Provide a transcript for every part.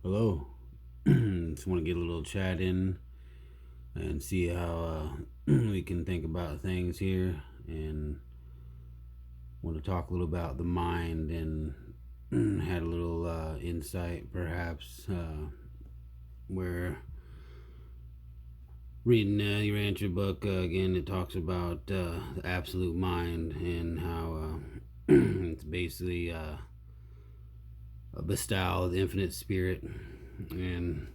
Hello. Just want to get a little chat in and see how we can think about things here, and want to talk a little about the mind and had a little insight perhaps where reading your answer book again, it talks about the absolute mind and how it's basically a bestowal of the infinite spirit. And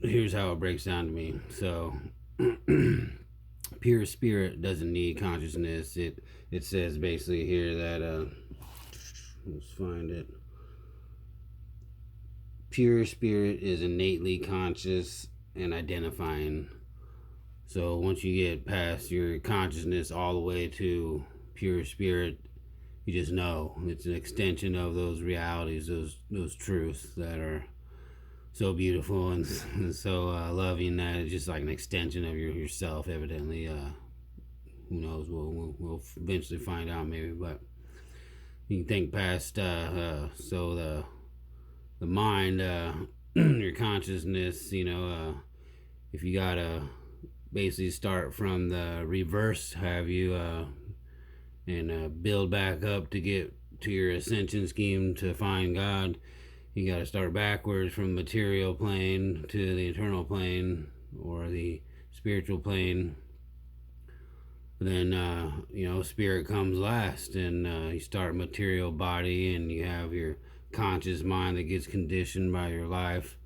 here's how it breaks down to me. So pure spirit doesn't need consciousness. It says basically here that let's find it. Pure spirit is innately conscious and identifying. So once you get past your consciousness all the way to pure spirit, you just know it's an extension of those realities, those truths that are so beautiful and so loving, that it's just like an extension of yourself. Evidently, who knows? We'll eventually find out, maybe. But you can think past. So the mind, your consciousness. If you gotta basically start from the reverse, have you, and build back up to get to your ascension scheme to find God. You got to start backwards from the material plane to the eternal plane or the spiritual plane. Then spirit comes last, and you start material body, and you have your conscious mind that gets conditioned by your life.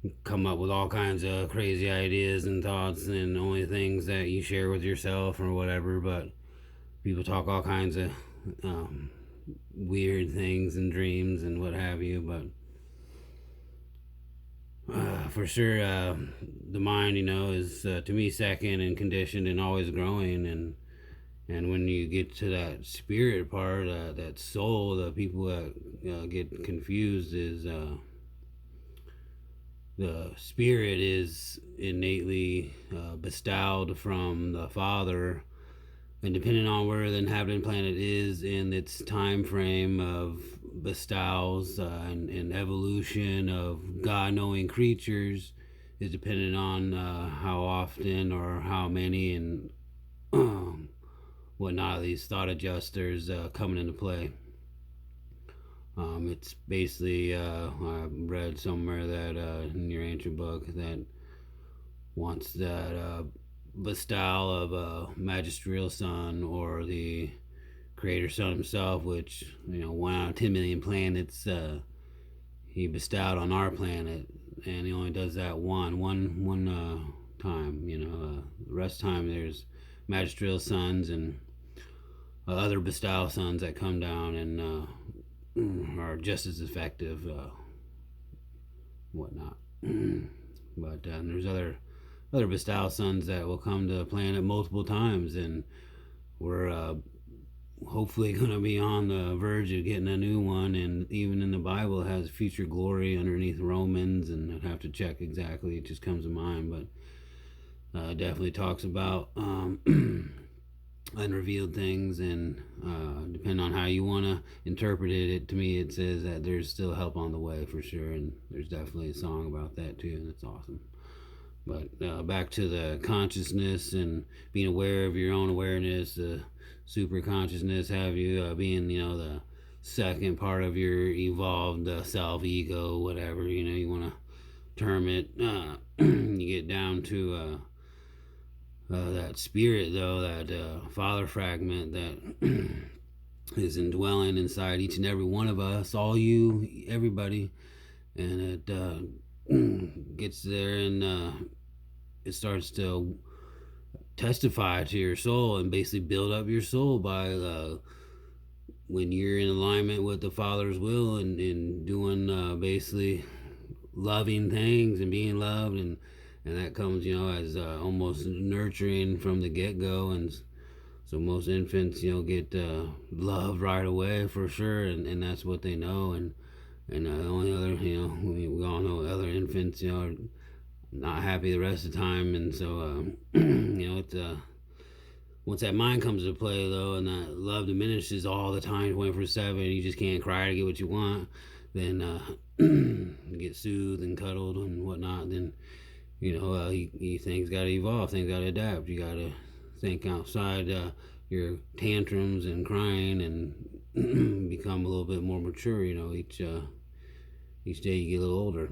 You come up with all kinds of crazy ideas and thoughts, and only things that you share with yourself or whatever. But people talk all kinds of weird things and dreams and what have you. But for sure, the mind, is to me second and conditioned and always growing. And when you get to that spirit part, that soul, the people that get confused is the spirit is innately bestowed from the Father, and depending on where the inhabited planet is in its time frame of bestowals and evolution of God-knowing creatures, is dependent on how often or how many and whatnot these thought adjusters coming into play. It's basically, I read somewhere that in your ancient book that wants that bestowal of a magisterial son, or the creator son himself, which 1 out of 10 million planets he bestowed on our planet, and he only does that one time. The rest of the time there's magisterial sons and other bestowal sons that come down and are just as effective, whatnot. But there's other bestowal sons that will come to the planet multiple times, and we're hopefully going to be on the verge of getting a new one. And even in the Bible, it has future glory underneath Romans, and I'd have to check exactly. It just comes to mind, but definitely talks about unrevealed things, and depending on how you want to interpret it, to me it says that there's still help on the way for sure, and there's definitely a song about that too, and it's awesome. But back to the consciousness and being aware of your own awareness, the super consciousness, have you being the second part of your evolved self, ego, whatever you want to term it. You get down to that spirit, though, that father fragment that is indwelling inside each and every one of us, all you, everybody, and it gets there, and it starts to testify to your soul and basically build up your soul by when you're in alignment with the Father's will, and doing basically loving things and being loved, and that comes as almost nurturing from the get-go. And so most infants get loved right away for sure, and that's what they know. And the only other, we all know other infants are not happy the rest of the time. And so it's once that mind comes into play, though, and that love diminishes all the time, 24/7, you just can't cry to get what you want. then get soothed and cuddled and whatnot, then things got to evolve, things got to adapt. You got to think outside your tantrums and crying and become a little bit more mature. Each day you get a little older,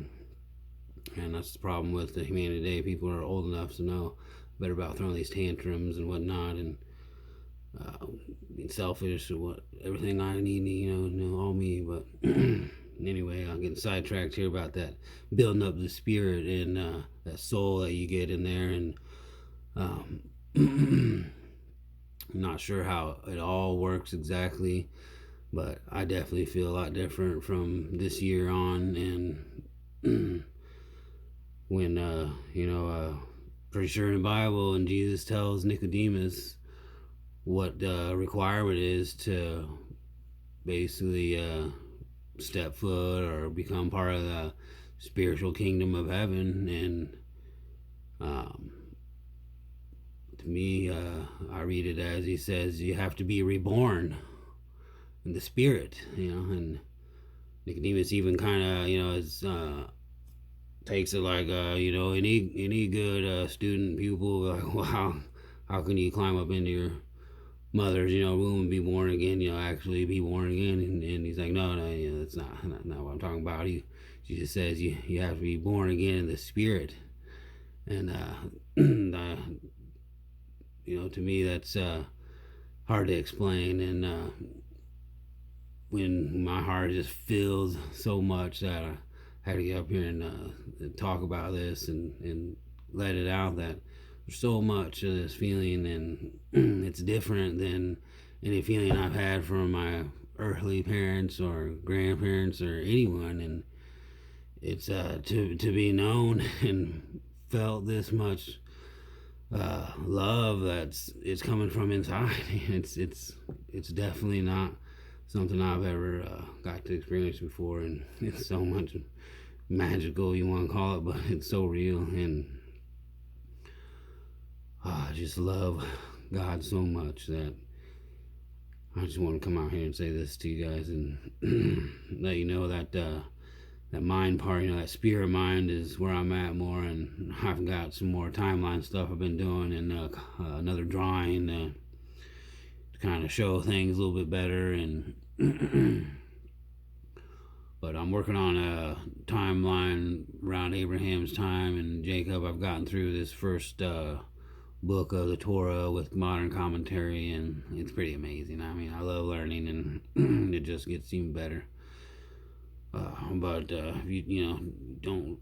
and that's the problem with the humanity today. People are old enough to know better about throwing these tantrums and whatnot, and being selfish or what everything I need, all me. But anyway, I'm getting sidetracked here about that building up the spirit and that soul that you get in there, and I'm not sure how it all works exactly, but I definitely feel a lot different from this year on. And when pretty sure in the Bible, and Jesus tells Nicodemus what the requirement is to basically step foot or become part of the spiritual kingdom of heaven. And to me, I read it as he says, you have to be reborn in the spirit, and Nicodemus even kind of, is takes it like, any good student pupil, like, well, how can you climb up into your mother's, womb and be born again, actually be born again? And he's like, no, that's not what I'm talking about. He just says you have to be born again in the spirit. And to me that's hard to explain. And when my heart just feels so much that I had to get up here and talk about this and let it out, that there's so much of this feeling, and it's different than any feeling I've had from my earthly parents or grandparents or anyone. And it's to be known and felt this much love it's coming from inside. It's definitely not something I've ever got to experience before, and it's so much magical, you want to call it, but it's so real. And I just love God so much that I just want to come out here and say this to you guys and let you know that that mind part, that spirit mind is where I'm at more. And I've got some more timeline stuff I've been doing, and another drawing to kind of show things a little bit better. And but I'm working on a timeline around Abraham's time and Jacob. I've gotten through this first book of the Torah with modern commentary, and it's pretty amazing. I mean, I love learning, and it just gets even better. But don't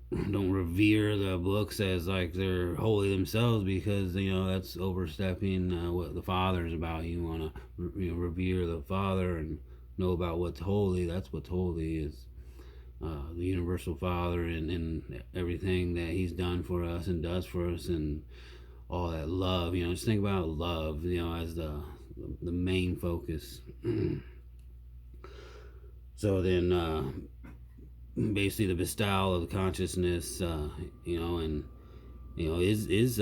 revere the books as like they're holy themselves, because that's overstepping what the Father is about. You want to revere the Father and know about what's holy. That's what's holy, is the universal Father and everything that He's done for us and does for us, and all that love. Just think about love, as the main focus. So then, basically, the bestowal of the consciousness, and is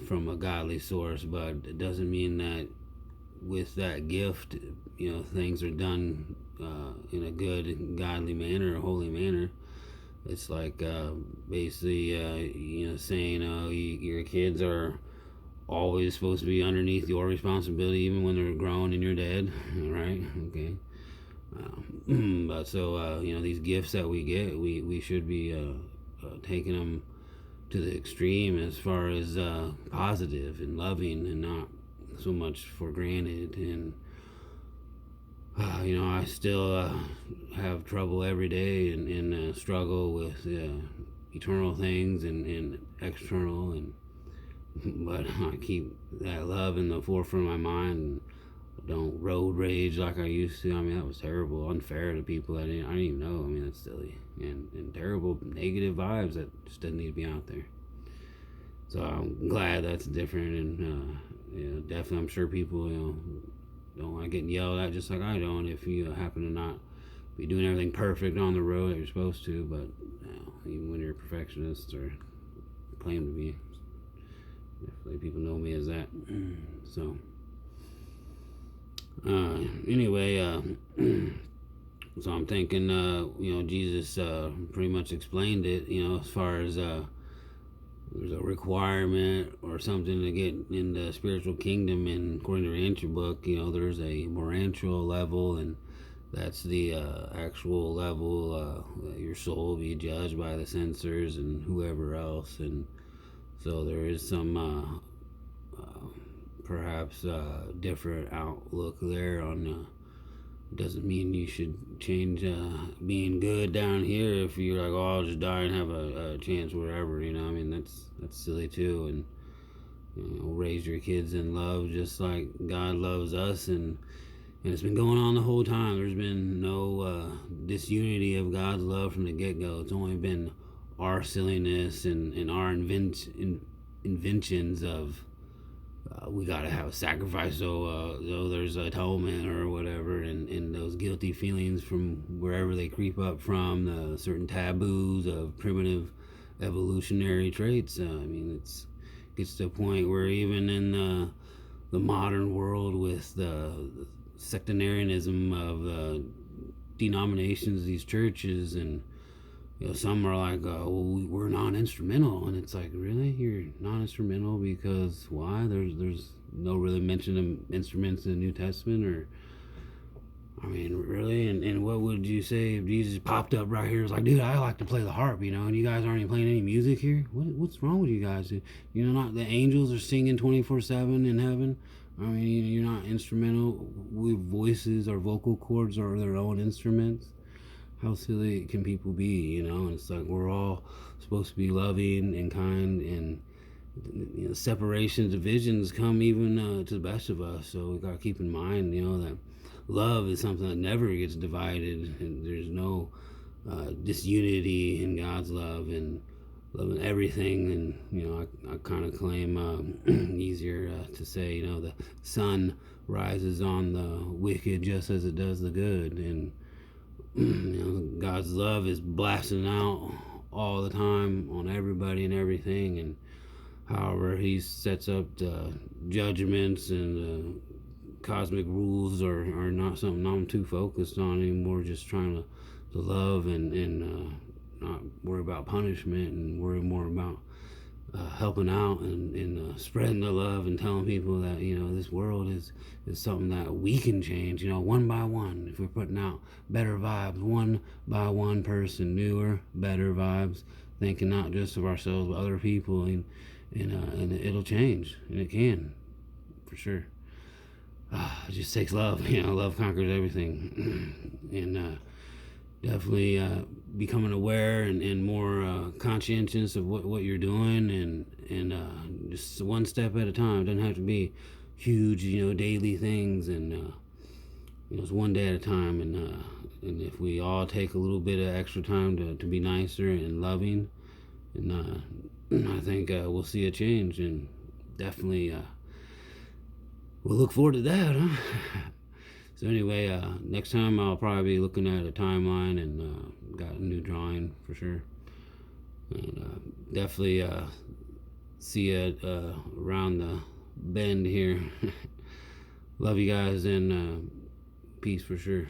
from a godly source, but it doesn't mean that with that gift, things are done in a good, godly manner, a holy manner. It's like basically, saying, your kids are always supposed to be underneath your responsibility, even when they're grown and you're dead, right? Okay. But so these gifts that we get, we should be taking them to the extreme as far as positive and loving, and not so much for granted. And I still have trouble every day and struggle with eternal things and external, but I keep that love in the forefront of my mind, and don't road rage like I used to. I mean, that was terrible, unfair to people I didn't even know. I mean, that's silly, and terrible negative vibes that just doesn't need to be out there. So I'm glad that's different, and definitely I'm sure people don't like getting yelled at, just like I don't, if you happen to not be doing everything perfect on the road that you're supposed to. But even when you're a perfectionist or claim to be, definitely people know me as that. So anyway, So I'm thinking, Jesus pretty much explained it, as far as there's a requirement or something to get in the spiritual kingdom. And according to the entry book, there's a morantial level, and that's the actual level that your soul will be judged by the censors and whoever else. And so there is some perhaps different outlook there on doesn't mean you should change being good down here if you're like, oh, I'll just die and have a chance wherever. I mean, that's silly too. And raise your kids in love just like God loves us. And it's been going on the whole time. There's been no disunity of God's love from the get-go. It's only been our silliness and our inventions of we gotta have a sacrifice so there's atonement or whatever, and those guilty feelings from wherever they creep up from, the certain taboos of primitive evolutionary traits. I mean, it gets to a point where even in the modern world with the sectarianism of denominations, these churches, and some are like, well, we're non-instrumental, and it's like, really, you're non-instrumental because why? There's no really mention of instruments in the New Testament, or I mean, really, and what would you say if Jesus popped up right here? It's like, dude, I like to play the harp, and you guys aren't even playing any music here. What's wrong with you guys? Not the angels are singing 24/7 in heaven. I mean, you're not instrumental. We voices or vocal cords are their own instruments. How silly can people be? And it's like we're all supposed to be loving and kind, and separations, divisions come even to the best of us. So we gotta keep in mind, that love is something that never gets divided, and there's no disunity in God's love, and loving everything. And I kind of claim easier to say, the sun rises on the wicked just as it does the good, and God's love is blasting out all the time on everybody and everything. And however he sets up the judgments and cosmic rules are not something I'm too focused on anymore. Just trying to love and not worry about punishment, and worry more about helping out and spreading the love and telling people that this world is something that we can change, one by one. If we're putting out better vibes, one by one person, newer, better vibes, thinking not just of ourselves but other people, and it'll change, and it can, for sure. It just takes love. Love conquers everything. And definitely becoming aware and more conscientious of what you're doing, and just one step at a time. It doesn't have to be huge, daily things, and it's one day at a time. And if we all take a little bit of extra time to be nicer and loving, and I think we'll see a change, and definitely we'll look forward to that, huh? So anyway, next time I'll probably be looking at a timeline, and got a new drawing for sure. And definitely see it around the bend here. Love you guys, and peace for sure.